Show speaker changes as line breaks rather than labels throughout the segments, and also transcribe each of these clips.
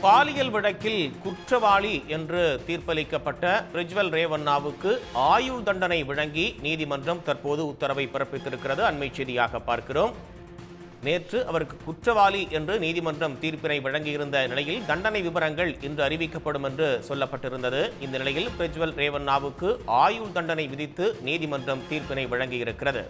பாலியல் வழக்கில் குற்றவாளி என்று தீர்ப்பளிக்கப்பட்ட பிரஜ்வல் ரேவண்ணாவுக்கு ஆயுள் தண்டனை வழங்கி நீதிமன்றம் தற்போது உத்தரவை பிறப்பித்திருக்கிறது. அண்மை செய்தியாக பார்க்கிறோம். நேற்று அவருக்கு குற்றவாளி என்று நீதிமன்றம் தீர்ப்பினை வழங்கியிருந்த நிலையில் தண்டனை விவரங்கள் இன்று அறிவிக்கப்படும் என்று சொல்லப்பட்டிருந்தது. இந்த நிலையில் பிரஜ்வல் ரேவண்ணாவுக்கு ஆயுள் தண்டனை விதித்து நீதிமன்றம் தீர்ப்பினை வழங்கியிருக்கிறது.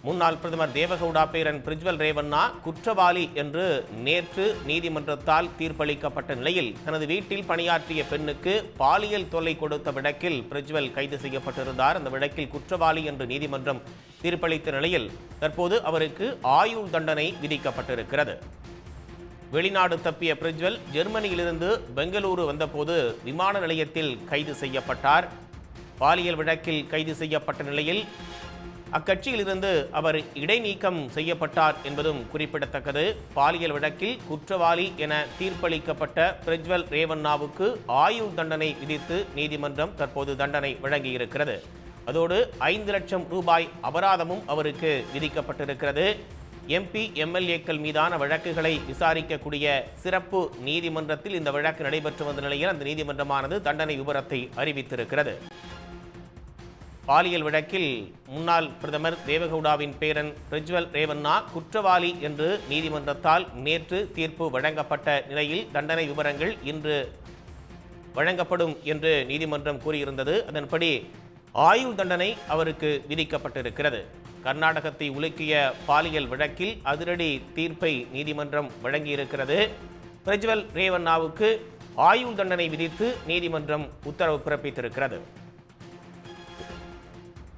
முன்னாள் பிரதமர் தேவகவுடா பேரன் பிரஜ்வல் ரேவண்ணா குற்றவாளி என்று நேற்று நீதிமன்றத்தால் தீர்ப்பளிக்கப்பட்ட நிலையில் தனது வீட்டில் பணியாற்றிய பெண்ணுக்கு பாலியல் தொல்லை கொடுத்த வழக்கில் பிரஜ்வல் கைது செய்யப்பட்டிருந்தார். அந்த வழக்கில் குற்றவாளி என்று நீதிமன்றம் தீர்ப்பளித்த நிலையில் தற்போது அவருக்கு ஆயுள் தண்டனை விதிக்கப்பட்டிருக்கிறது. வெளிநாடு தப்பிய பிரஜ்வல் ஜெர்மனியிலிருந்து பெங்களூரு வந்தபோது விமான நிலையத்தில் கைது செய்யப்பட்டார். பாலியல் வழக்கில் கைது செய்யப்பட்ட நிலையில் அக்கட்சியிலிருந்து அவர் இடைநீக்கம் செய்யப்பட்டார் என்பதும் குறிப்பிடத்தக்கது. பாலியல் வழக்கில் குற்றவாளி என தீர்ப்பளிக்கப்பட்ட பிரஜ்வல் ரேவண்ணாவுக்கு ஆயுள் தண்டனை விதித்து நீதிமன்றம் தற்போது தண்டனை வழங்கியிருக்கிறது. அதோடு 5 லட்சம் ரூபாய் அபராதமும் அவருக்கு விதிக்கப்பட்டிருக்கிறது. எம்பி எம்எல்ஏக்கள் மீதான வழக்குகளை விசாரிக்கக்கூடிய சிறப்பு நீதிமன்றத்தில் இந்த வழக்கு நடைபெற்று வந்த நிலையில் அந்த நீதிமன்றமானது தண்டனை விவரத்தை அறிவித்திருக்கிறது. பாலியல் வழக்கில் முன்னாள் பிரதமர் தேவகவுடாவின் பேரன் பிரஜ்வல் ரேவண்ணா குற்றவாளி என்று நீதிமன்றத்தால் நேற்று தீர்ப்பு வழங்கப்பட்ட நிலையில் தண்டனை விவரங்கள் இன்று வழங்கப்படும் என்று நீதிமன்றம் கூறியிருந்தது. அதன்படி ஆயுள் தண்டனை அவருக்கு விதிக்கப்பட்டிருக்கிறது. கர்நாடகத்தை உலுக்கிய பாலியல் வழக்கில் அதிரடி தீர்ப்பை நீதிமன்றம் வழங்கியிருக்கிறது. பிரஜ்வல் ரேவண்ணாவுக்கு ஆயுள் தண்டனை விதித்து நீதிமன்றம் உத்தரவு பிறப்பித்திருக்கிறது.